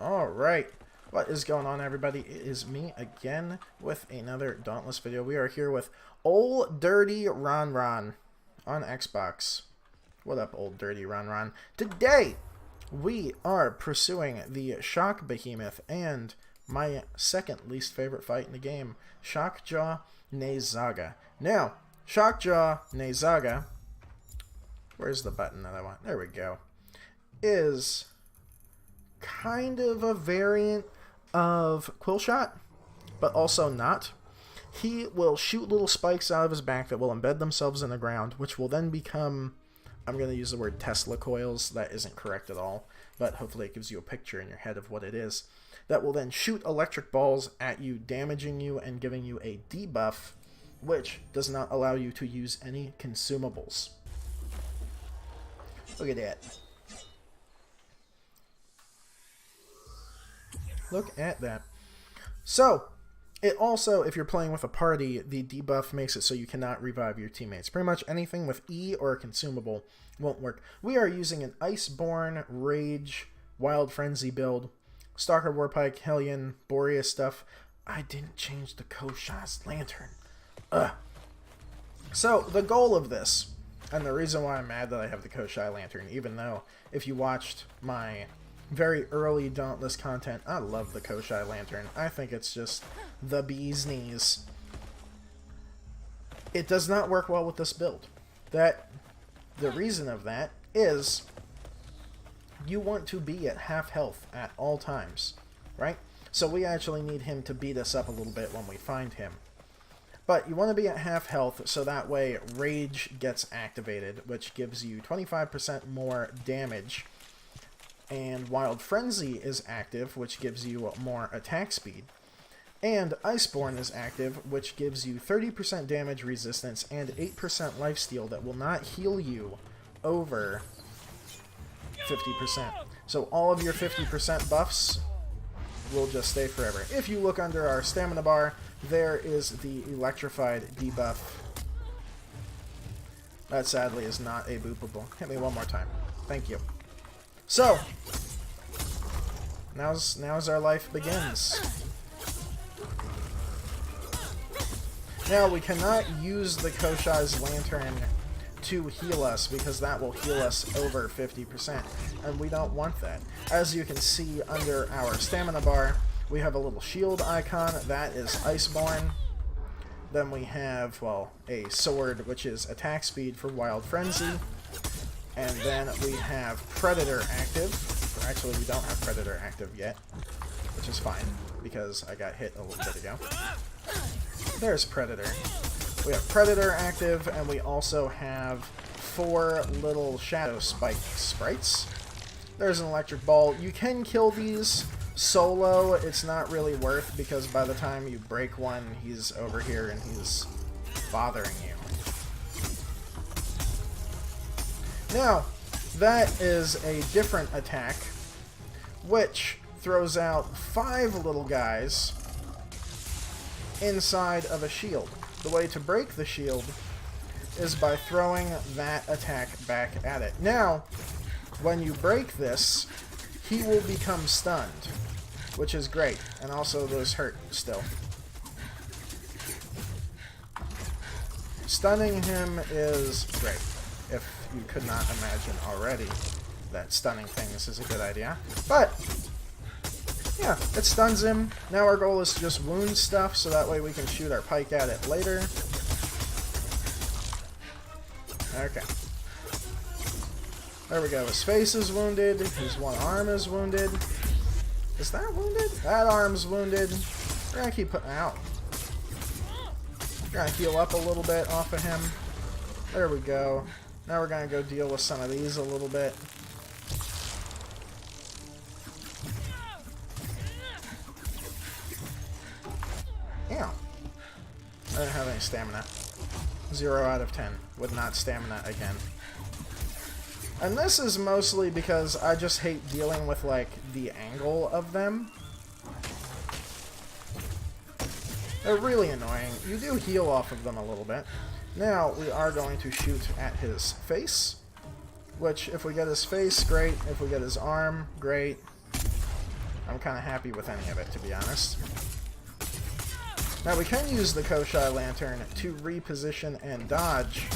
Alright, what is going on, everybody? It is me again with another Dauntless video. We are here with Old Dirty Ron Ron on Xbox. What up, Old Dirty Ron Ron? Today, we are pursuing the Shock Behemoth and my second least favorite fight in the game, Shockjaw Nayzaga. Now, Shockjaw Nayzaga, where's the button that I want? There we go. Is kind of a variant of Quillshot, but also not. He will shoot little spikes out of his back that will embed themselves in the ground, which will then become, I'm going to use the word Tesla coils. That isn't correct at all, but hopefully it gives you a picture in your head of what it is. That will then shoot electric balls at you, damaging you and giving you a debuff, which does not allow you to use any consumables. Look at that. Look at that. So, it also, if you're playing with a party, the debuff makes it so you cannot revive your teammates. Pretty much anything with E or a consumable won't work. We are using an Iceborne, Rage, Wild Frenzy build. Stalker, Warpike, Hellion, Boreas stuff. I didn't change the Koshas Lantern. Ugh. So, the goal of this, and the reason why I'm mad that I have the Koshai Lantern, even though if you watched my very early Dauntless content, I love the Koshai Lantern. I think it's just the bee's knees. It does not work well with this build. The reason of that is you want to be at half health at all times, right? So we actually need him to beat us up a little bit when we find him. But you want to be at half health so that way Rage gets activated, which gives you 25% more damage. And Wild Frenzy is active, which gives you more attack speed. And Iceborne is active, which gives you 30% damage resistance and 8% lifesteal that will not heal you over 50%. So all of your 50% buffs will just stay forever. If you look under our stamina bar, there is the electrified debuff. That sadly is not a boopable. Hit me one more time. Thank you. So, now's our life begins. Now, we cannot use the Koshai's Lantern to heal us, because that will heal us over 50%, and we don't want that. As you can see under our stamina bar, we have a little shield icon. That is Iceborne. Then we have, well, a sword, which is attack speed for Wild Frenzy. And then we have Predator active. Actually, we don't have Predator active yet, which is fine, because I got hit a little bit ago. There's Predator. We have Predator active, and we also have 4 little Shadow Spike sprites. There's an Electric Ball. You can kill these solo. It's not really worth, because by the time you break one, he's over here and he's bothering you. Now, that is a different attack, which throws out 5 little guys inside of a shield. The way to break the shield is by throwing that attack back at it. Now, when you break this, he will become stunned, which is great, and also those hurt still. Stunning him is great. If you could not imagine already that stunning things is a good idea. But, yeah, it stuns him. Now our goal is to just wound stuff, so that way we can shoot our pike at it later. Okay. There we go. His face is wounded. His one arm is wounded. Is that wounded? That arm's wounded. We're gonna keep putting out. We're gonna heal up a little bit off of him. There we go. Now we're going to go deal with some of these a little bit. Ew. I didn't have any stamina. 0 out of 10. Would not stamina again. And this is mostly because I just hate dealing with, like, the angle of them. They're really annoying. You do heal off of them a little bit. Now, we are going to shoot at his face, which, if we get his face, great. If we get his arm, great. I'm kind of happy with any of it, to be honest. Now, we can use the Koshai Lantern to reposition and dodge,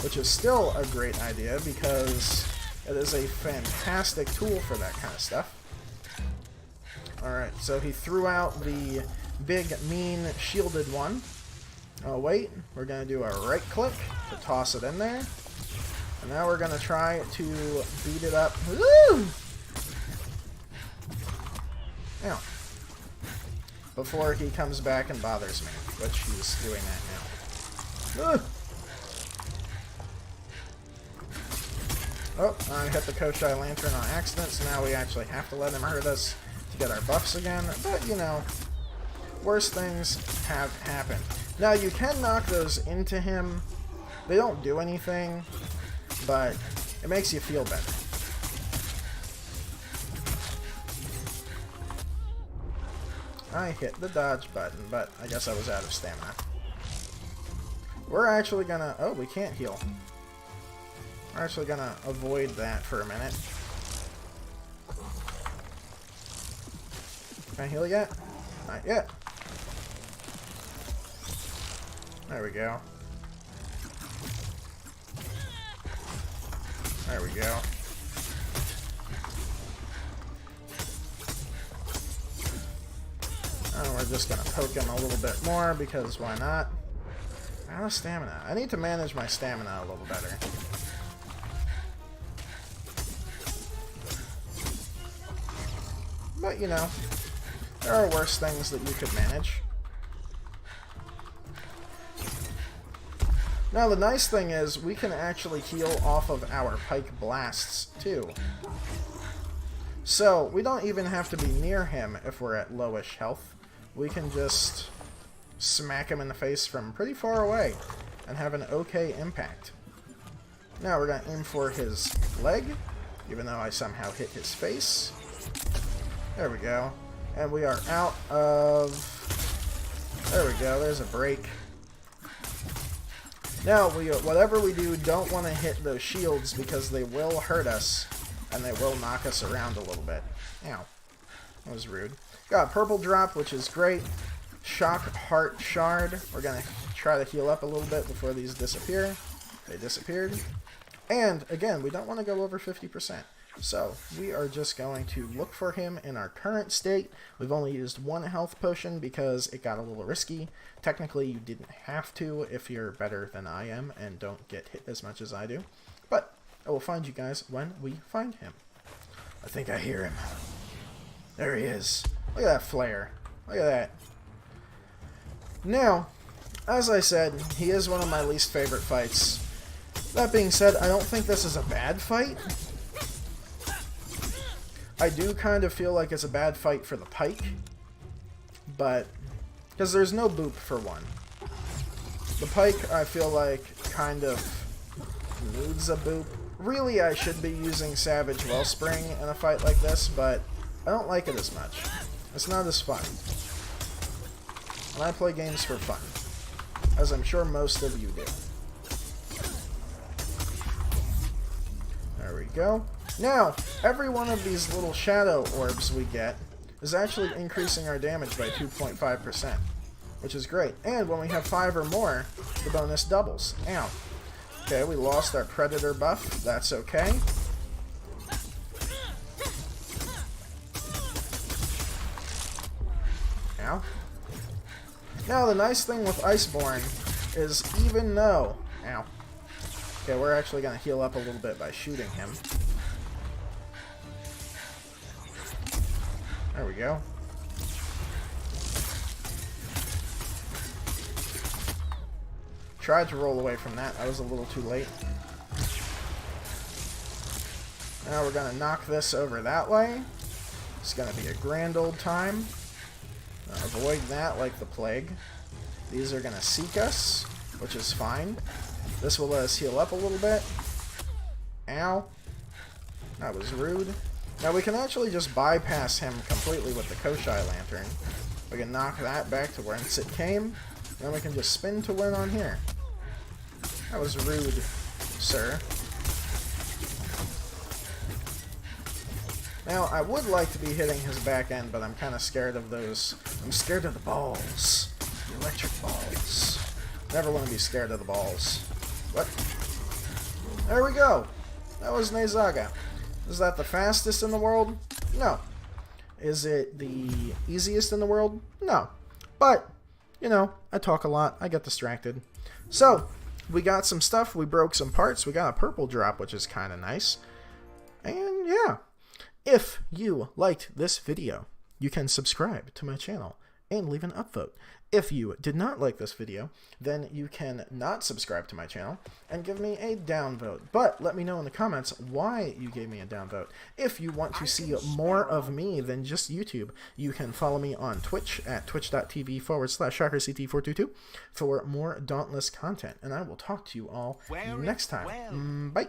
which is still a great idea because it is a fantastic tool for that kind of stuff. Alright, so he threw out the big, mean, shielded one. Oh, wait. We're going to do a right click to toss it in there. And now we're going to try to beat it up. Woo! Ow. Before he comes back and bothers me, which he's doing that now. Ugh. Oh, I hit the Koshai Lantern on accident, so now we actually have to let him hurt us to get our buffs again. But, you know, worse things have happened. Now, you can knock those into him. They don't do anything, but it makes you feel better. I hit the dodge button, but I guess I was out of stamina. We're actually gonna... Oh, we can't heal. We're actually gonna avoid that for a minute. Can I heal yet? Not yet. There we go. There we go. And we're just gonna poke him a little bit more because why not? Out of stamina. I need to manage my stamina a little better. But you know, there are worse things that you could manage. Now the nice thing is we can actually heal off of our pike blasts too. So we don't even have to be near him if we're at lowish health. We can just smack him in the face from pretty far away and have an okay impact. Now we're going to aim for his leg, even though I somehow hit his face. There we go. And we are out of... There we go, there's a break. Now, whatever we do, don't want to hit those shields because they will hurt us and they will knock us around a little bit. Ow. That was rude. Got a purple drop, which is great. Shock Heart Shard. We're going to try to heal up a little bit before these disappear. They disappeared. And, again, we don't want to go over 50%. So, we are just going to look for him in our current state. We've only used one health potion because it got a little risky. Technically, you didn't have to if you're better than I am and don't get hit as much as I do. But I will find you guys when we find him. I think I hear him. There he is. Look at that flare. Look at that. Now, as I said, he is one of my least favorite fights. That being said, I don't think this is a bad fight. I do kind of feel like it's a bad fight for the pike, but because there's no boop for one. The pike, I feel like, kind of needs a boop. Really, I should be using Savage Wellspring in a fight like this, but I don't like it as much. It's not as fun. And I play games for fun, as I'm sure most of you do. There we go. Now, every one of these little shadow orbs we get is actually increasing our damage by 2.5%, which is great. And when we have 5 or more, the bonus doubles. Ow. Okay, we lost our Predator buff. That's okay. Ow. Now, the nice thing with Iceborne is even though... Ow. Okay, we're actually going to heal up a little bit by shooting him. There we go. Tried to roll away from that. I was a little too late. Now we're going to knock this over that way. It's going to be a grand old time. Avoid that like the plague. These are going to seek us, which is fine. This will let us heal up a little bit. Ow. That was rude. Now we can actually just bypass him completely with the Koshai Lantern. We can knock that back to whence it came. And then we can just spin to win on here. That was rude, sir. Now, I would like to be hitting his back end, but I'm kind of scared of those. I'm scared of the balls. The electric balls. Never want to be scared of the balls. What? There we go. That was Nayzaga. Is that the fastest in the world? No. Is it the easiest in the world? No. But, you know, I talk a lot. I get distracted. So, we got some stuff. We broke some parts. We got a purple drop, which is kind of nice. And, yeah. If you liked this video, you can subscribe to my channel and leave an upvote. If you did not like this video, then you can not subscribe to my channel and give me a downvote. But let me know in the comments why you gave me a downvote. If you want to see more of me than just YouTube, you can follow me on Twitch at twitch.tv/ShockerCT422 for more Dauntless content. And I will talk to you all next time. Bye.